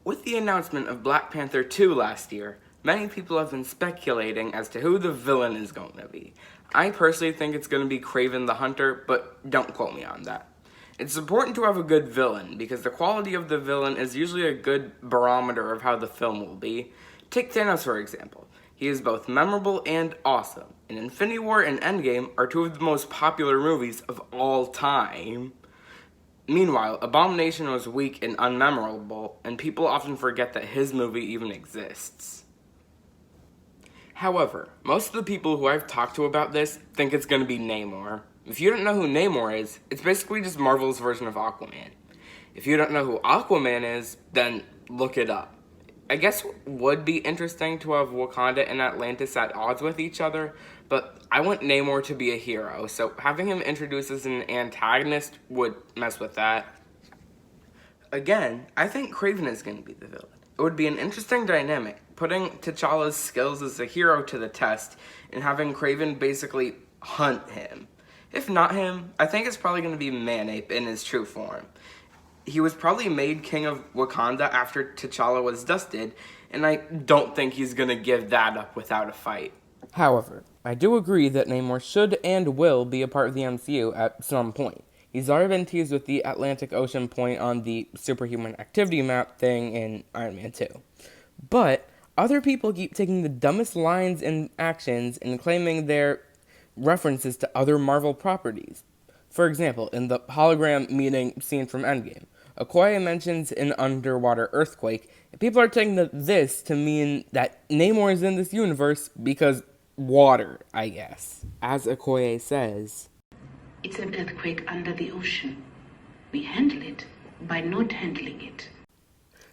With the announcement of Black Panther 2 last year, many people have been speculating as to who the villain is going to be. I personally think it's going to be Kraven the Hunter, but don't quote me on that. It's important to have a good villain, because the quality of the villain is usually a good barometer of how the film will be. Take Thanos for example. He is both memorable and awesome, and Infinity War and Endgame are two of the most popular movies of all time. Meanwhile, Abomination was weak and unmemorable, and people often forget that his movie even exists. However, most of the people who I've talked to about this think it's going to be Namor. If you don't know who Namor is, it's basically just Marvel's version of Aquaman. If you don't know who Aquaman is, then look it up. I guess it would be interesting to have Wakanda and Atlantis at odds with each other, but I want Namor to be a hero, so having him introduced as an antagonist would mess with that. Again, I think Kraven is going to be the villain. It would be an interesting dynamic, putting T'Challa's skills as a hero to the test, and having Kraven basically hunt him. If not him, I think it's probably going to be Manape in his true form. He was probably made king of Wakanda after T'Challa was dusted, and I don't think he's going to give that up without a fight. However, I do agree that Namor should and will be a part of the MCU at some point. He's already been teased with the Atlantic Ocean point on the superhuman activity map thing in Iron Man 2. But other people keep taking the dumbest lines and actions and claiming they're references to other Marvel properties. For example, in the hologram meeting scene from Endgame, Okoye mentions an underwater earthquake, and people are taking this to mean that Namor is in this universe because water, I guess. As Okoye says, "It's an earthquake under the ocean. We handle it by not handling it."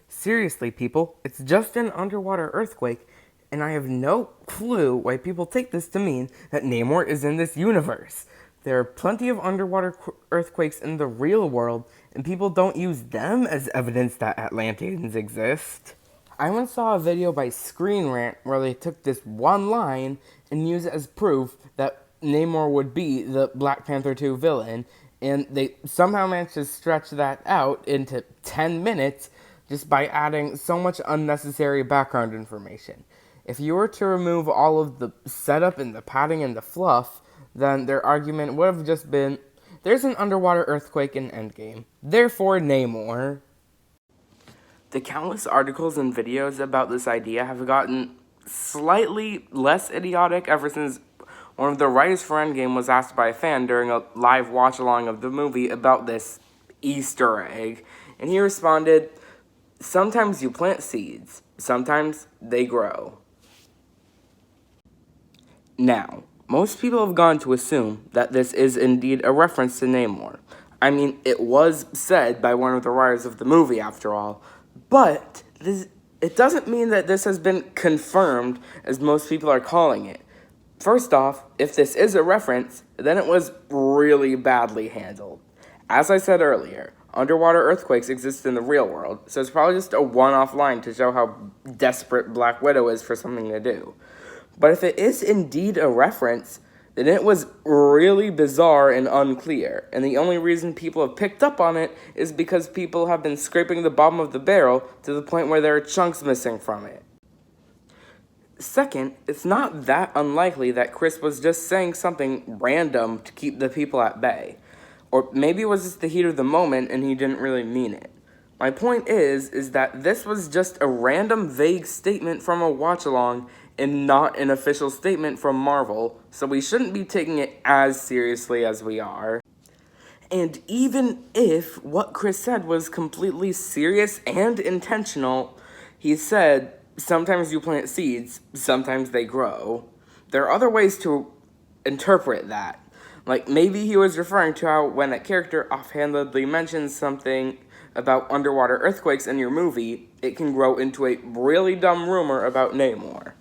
Seriously, people, it's just an underwater earthquake, and I have no clue why people take this to mean that Namor is in this universe. There are plenty of underwater earthquakes in the real world, and people don't use them as evidence that Atlanteans exist. I once saw a video by Screen Rant where they took this one line and used it as proof that Namor would be the Black Panther 2 villain, and they somehow managed to stretch that out into 10 minutes just by adding so much unnecessary background information. If you were to remove all of the setup and the padding and the fluff, then their argument would have just been, there's an underwater earthquake in Endgame, therefore Namor. The countless articles and videos about this idea have gotten slightly less idiotic ever since one of the writers for Endgame was asked by a fan during a live watch-along of the movie about this Easter egg, and he responded, "Sometimes you plant seeds, sometimes they grow." Now, most people have gone to assume that this is indeed a reference to Namor. I mean, it was said by one of the writers of the movie, after all, but it doesn't mean that this has been confirmed as most people are calling it. First off, if this is a reference, then it was really badly handled. As I said earlier, underwater earthquakes exist in the real world, so it's probably just a one-off line to show how desperate Black Widow is for something to do. But if it is indeed a reference, then it was really bizarre and unclear, and the only reason people have picked up on it is because people have been scraping the bottom of the barrel to the point where there are chunks missing from it. Second, it's not that unlikely that Chris was just saying something random to keep the people at bay. Or maybe it was just the heat of the moment and he didn't really mean it. My point is that this was just a random vague statement from a watch-along and not an official statement from Marvel, so we shouldn't be taking it as seriously as we are. And even if what Chris said was completely serious and intentional, he said, "Sometimes you plant seeds, sometimes they grow." There are other ways to interpret that. Like, maybe he was referring to how when a character offhandedly mentions something about underwater earthquakes in your movie, it can grow into a really dumb rumor about Namor.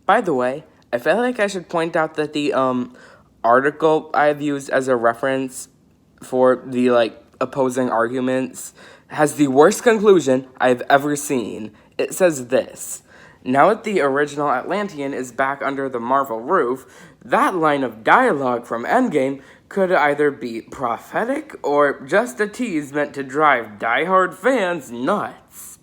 By the way, I feel like I should point out that the article I've used as a reference for the opposing arguments has the worst conclusion I've ever seen. It says this: "Now that the original Atlantean is back under the Marvel roof, that line of dialogue from Endgame could either be prophetic or just a tease meant to drive diehard fans nuts."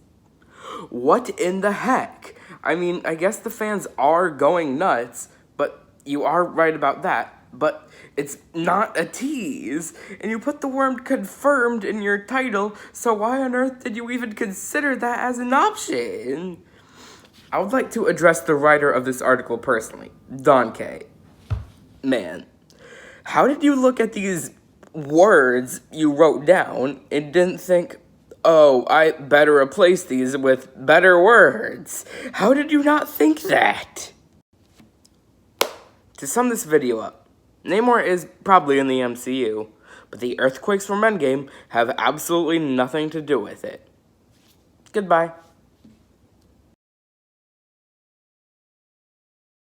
What in the heck? I mean, I guess the fans are going nuts, but you are right about that. But it's not a tease, and you put the word confirmed in your title, so why on earth did you even consider that as an option? I would like to address the writer of this article personally, Don K. Man, how did you look at these words you wrote down and didn't think, oh, I better replace these with better words? How did you not think that? To sum this video up, Namor is probably in the MCU, but the earthquakes from Endgame have absolutely nothing to do with it. Goodbye.